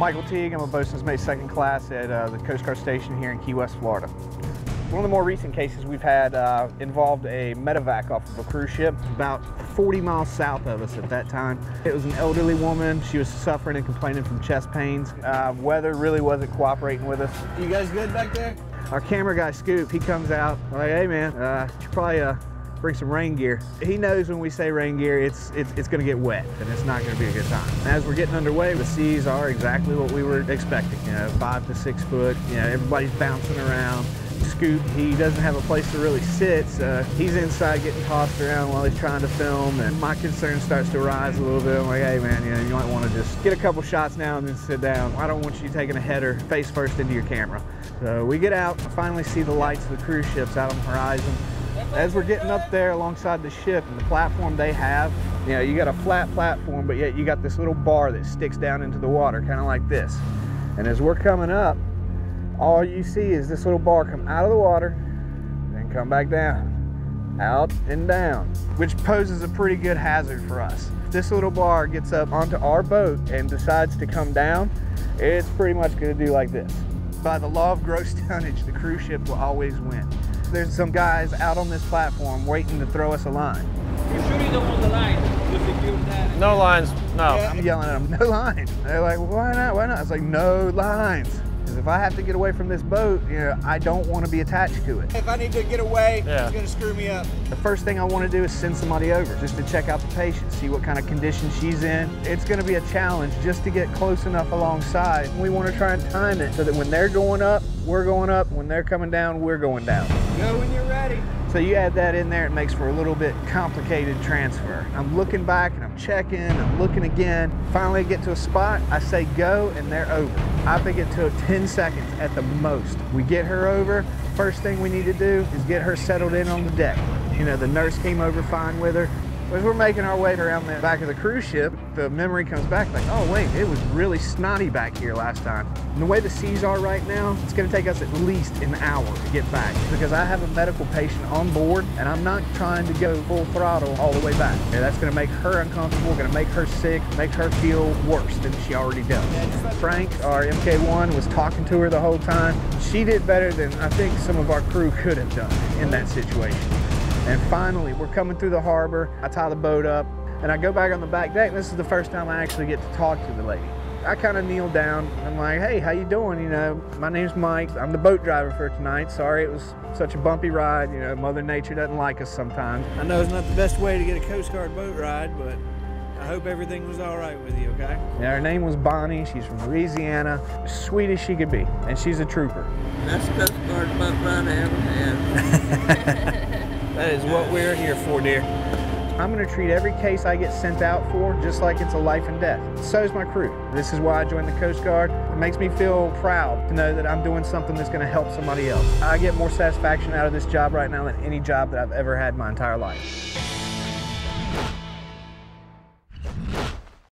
Michael Teague. I'm a boatswain's mate second class at the Coast Guard station here in Key West, Florida. One of the more recent cases we've had involved a medevac off of a cruise ship about 40 miles south of us at that time. It was an elderly woman. She was suffering and complaining from chest pains. Weather really wasn't cooperating with us. You guys good back there? Our camera guy, Scoop, he comes out like, hey man, you should probably bring some rain gear. He knows when we say rain gear, it's gonna get wet and it's not gonna be a good time. As we're getting underway, the seas are exactly what we were expecting. 5 to 6 foot, everybody's bouncing around. Scoop, he doesn't have a place to really sit, so he's inside getting tossed around while he's trying to film, and my concern starts to rise a little bit. I'm like, hey man, you might want to just get a couple shots now and then sit down. I don't want you taking a header face first into your camera. So we get out, I finally see the lights of the cruise ships out on the horizon. As we're getting up there alongside the ship and the platform they have, you got a flat platform, but yet you got this little bar that sticks down into the water, kind of like this. And as we're coming up, all you see is this little bar come out of the water, then come back down, out and down, which poses a pretty good hazard for us. If this little bar gets up onto our boat and decides to come down, it's pretty much gonna do like this. By the law of gross tonnage, the cruise ship will always win. There's some guys out on this platform waiting to throw us a line. You sure you don't want the line to secure that? No lines, no. Yeah, I'm yelling at them, no line. They're like, well, why not, why not? It's like, no lines. Because if I have to get away from this boat, I don't want to be attached to it. If I need to get away, Yeah. it's gonna screw me up. The first thing I want to do is send somebody over just to check out the patient, see what kind of condition she's in. It's going to be a challenge just to get close enough alongside. We want to try and time it so that when they're going up, we're going up. When they're coming down, we're going down. Go when you're ready. So you add that in there, it makes for a little bit complicated transfer. I'm looking back and I'm checking, I'm looking again. Finally I get to a spot, I say go, and they're over. I think it took 10 seconds at the most. We get her over. First thing we need to do is get her settled in on the deck. The nurse came over fine with her. As we're making our way around the back of the cruise ship, the memory comes back like, oh wait, it was really snotty back here last time. And the way the seas are right now, it's gonna take us at least an hour to get back because I have a medical patient on board and I'm not trying to go full throttle all the way back. That's gonna make her uncomfortable, gonna make her sick, make her feel worse than she already does. Frank, our MK1, was talking to her the whole time. She did better than I think some of our crew could have done in that situation. And finally, we're coming through the harbor. I tie the boat up and I go back on the back deck. This is the first time I actually get to talk to the lady. I kind of kneel down. I'm like, hey, how you doing? My name's Mike. I'm the boat driver for tonight. Sorry it was such a bumpy ride. Mother Nature doesn't like us sometimes. I know it's not the best way to get a Coast Guard boat ride, but I hope everything was all right with you, okay? Yeah, her name was Bonnie. She's from Louisiana. Sweet as she could be. And she's a trooper. That's Coast Guard boat ride I ever had. That is what we're here for, dear. I'm gonna treat every case I get sent out for just like it's a life and death. So is my crew. This is why I joined the Coast Guard. It makes me feel proud to know that I'm doing something that's gonna help somebody else. I get more satisfaction out of this job right now than any job that I've ever had in my entire life.